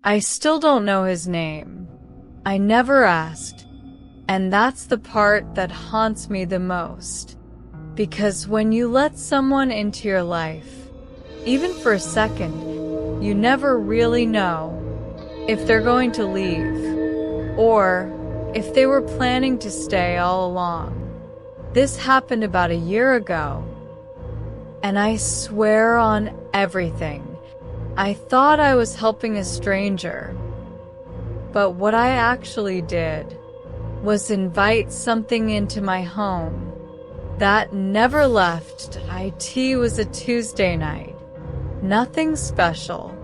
I still don't know his name. I never asked. And that's the part that haunts me the most. Because when you let someone into your life, even for a second, you never really know if they're going to leave or if they were planning to stay all along. This happened about a year ago, and I swear on everything, I thought I was helping a stranger. But what I actually did was invite something into my home that never left. It was a Tuesday night. Nothing special.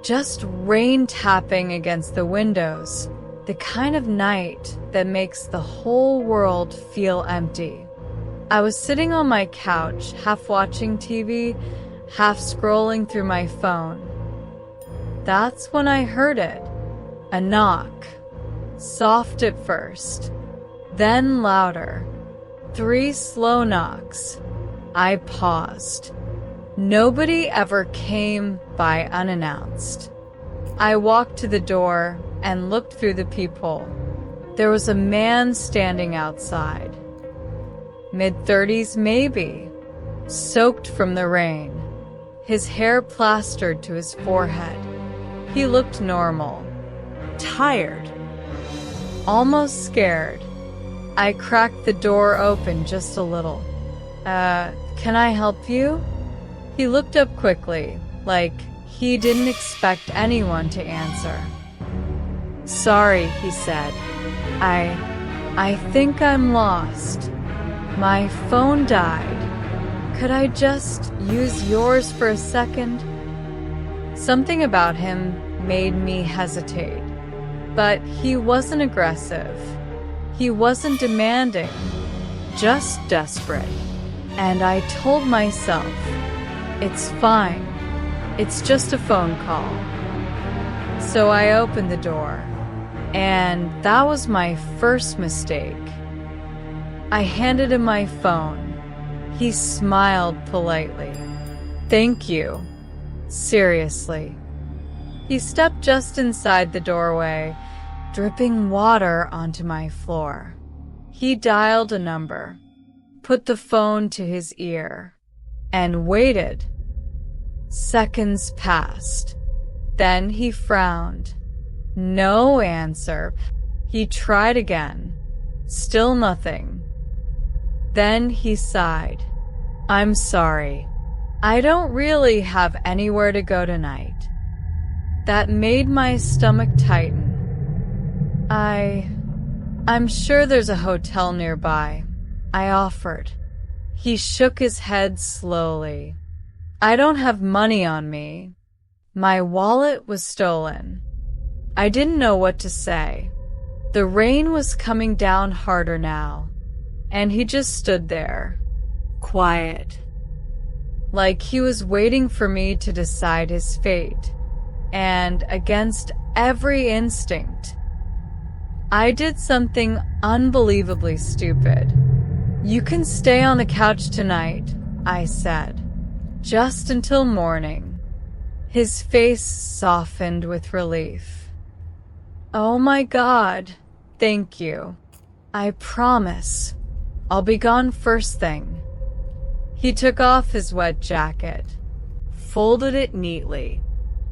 Just rain tapping against the windows. The kind of night that makes the whole world feel empty. I was sitting on my couch, half watching TV, half scrolling through my phone. That's when I heard it. A knock. Soft at first, then louder. 3 slow knocks. I paused. Nobody ever came by unannounced. I walked to the door and looked through the peephole. There was a man standing outside. Mid-30s maybe, soaked from the rain, his hair plastered to his forehead. He looked normal, tired, almost scared. I cracked the door open just a little. Can I help you? He looked up quickly, like he didn't expect anyone to answer. Sorry, he said. I think I'm lost. My phone died. Could I just use yours for a second? Something about him made me hesitate. But he wasn't aggressive. He wasn't demanding, just desperate. And I told myself, it's fine. It's just a phone call. So I opened the door, and that was my first mistake. I handed him my phone. He smiled politely. Thank you. Seriously. He stepped just inside the doorway, dripping water onto my floor. He dialed a number, put the phone to his ear, and waited. Seconds passed. Then he frowned. No answer. He tried again. Still nothing. Then he sighed. I'm sorry. I don't really have anywhere to go tonight. That made my stomach tighten. I'm sure there's a hotel nearby, I offered. He shook his head slowly. I don't have money on me. My wallet was stolen. I didn't know what to say. The rain was coming down harder now, and he just stood there, quiet, like he was waiting for me to decide his fate. And against every instinct, I did something unbelievably stupid. You can stay on the couch tonight, I said, just until morning. His face softened with relief. Oh my God, thank you. I promise. I'll be gone first thing. He took off his wet jacket, folded it neatly,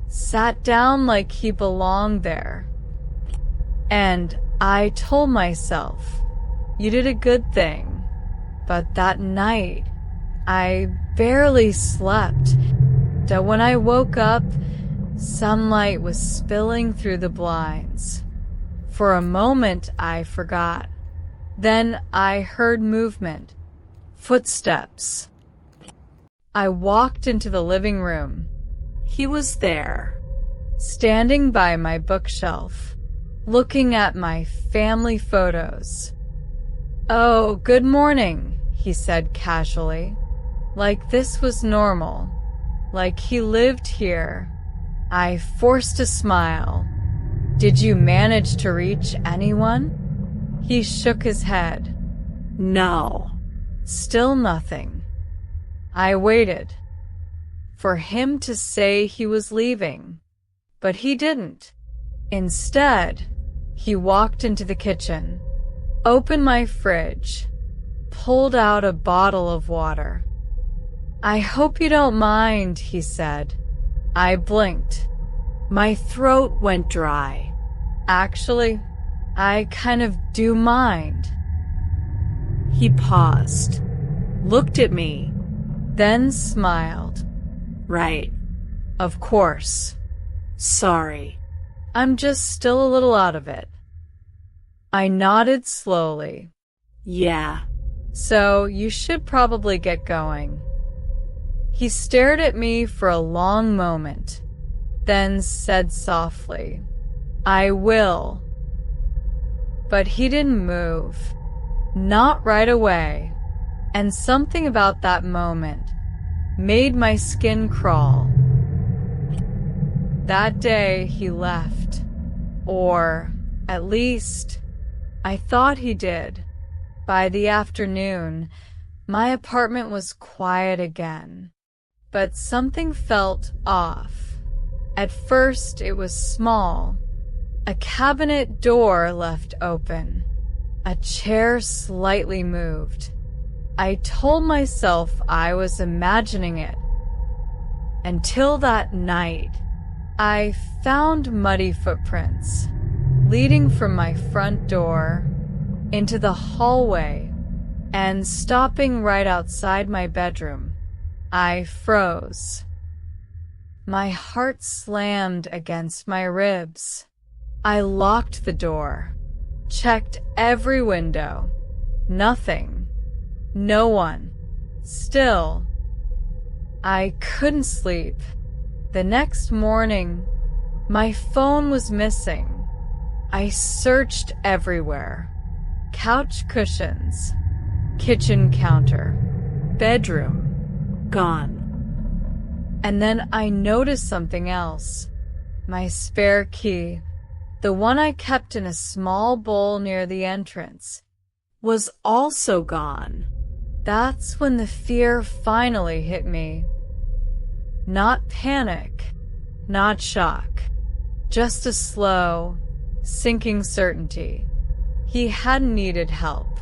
sat down like he belonged there. And I told myself, you did a good thing. But that night, I barely slept. That when I woke up, sunlight was spilling through the blinds. For a moment, I forgot. Then I heard movement, footsteps. I walked into the living room. He was there, standing by my bookshelf, looking at my family photos. Oh, good morning, he said casually, like this was normal, like he lived here. I forced a smile. Did you manage to reach anyone? He shook his head. No. Still nothing. I waited for him to say he was leaving, but he didn't. Instead, he walked into the kitchen, opened my fridge, pulled out a bottle of water. "I hope you don't mind," he said. I blinked. My throat went dry. "Actually, I kind of do mind." He paused, looked at me, then smiled. "Right. Of course. Sorry. I'm just still a little out of it." I nodded slowly. "Yeah. So you should probably get going." He stared at me for a long moment, then said softly, "I will." But he didn't move. Not right away. And something about that moment made my skin crawl. That day he left. Or, at least, I thought he did. By the afternoon, my apartment was quiet again. But something felt off. At first, it was small. A cabinet door left open. A chair slightly moved. I told myself I was imagining it. Until that night, I found muddy footprints leading from my front door into the hallway and stopping right outside my bedroom. I froze. My heart slammed against my ribs. I locked the door, checked every window. Nothing. No one. Still, I couldn't sleep. The next morning, my phone was missing. I searched everywhere. Couch cushions, kitchen counter, bedroom. Gone. And then I noticed something else. My spare key, the one I kept in a small bowl near the entrance, was also gone. That's when the fear finally hit me. Not panic, not shock, just a slow, sinking certainty. He hadn't needed help.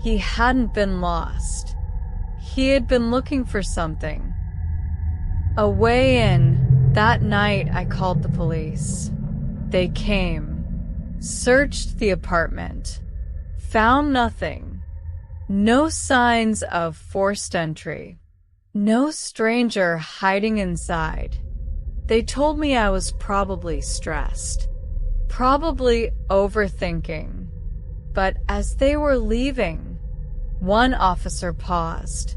He hadn't been lost. He had been looking for something. A way in, that night I called the police. They came, searched the apartment, found nothing. No signs of forced entry. No stranger hiding inside. They told me I was probably stressed, probably overthinking. But as they were leaving, one officer paused.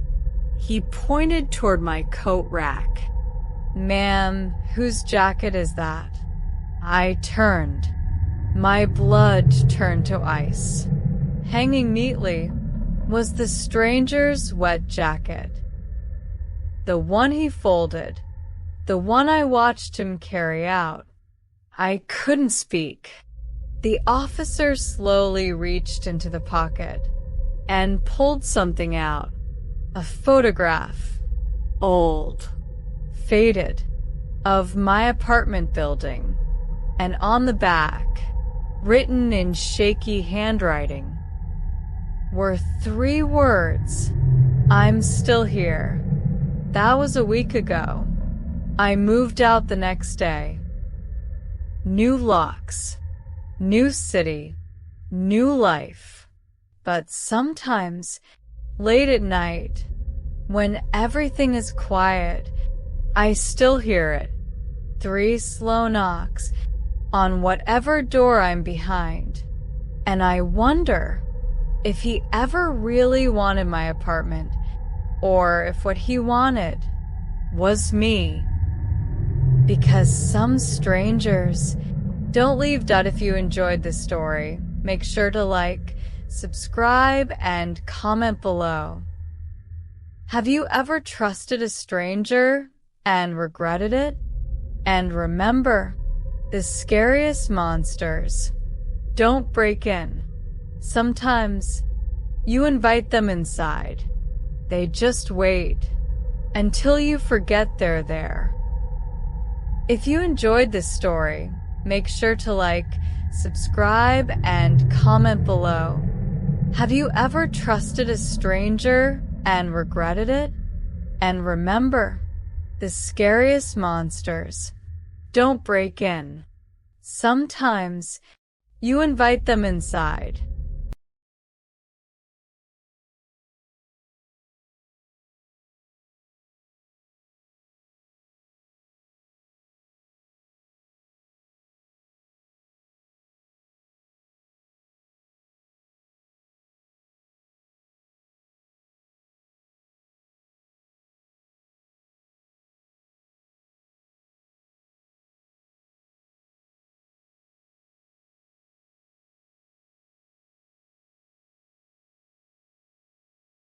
He pointed toward my coat rack. "Ma'am, whose jacket is that?" I turned. My blood turned to ice. Hanging neatly was the stranger's wet jacket. The one he folded, the one I watched him carry out. I couldn't speak. The officer slowly reached into the pocket and pulled something out. A photograph, old, faded, of my apartment building, and on the back, written in shaky handwriting, were 3 words. "I'm still here." That was a week ago. I moved out the next day. New locks, new city, new life. But sometimes, late at night, when everything is quiet, I still hear it. 3 slow knocks on whatever door I'm behind. And I wonder if he ever really wanted my apartment, or if what he wanted was me. Because some strangers don't leave. If you enjoyed this story, make sure to like, subscribe, and comment below. Have you ever trusted a stranger and regretted it? And remember, the scariest monsters don't break in. Sometimes you invite them inside. They just wait until you forget they're there. If you enjoyed this story, Make sure to like, subscribe, and comment below. Have you ever trusted a stranger and regretted it? And remember, the scariest monsters don't break in. Sometimes you invite them inside.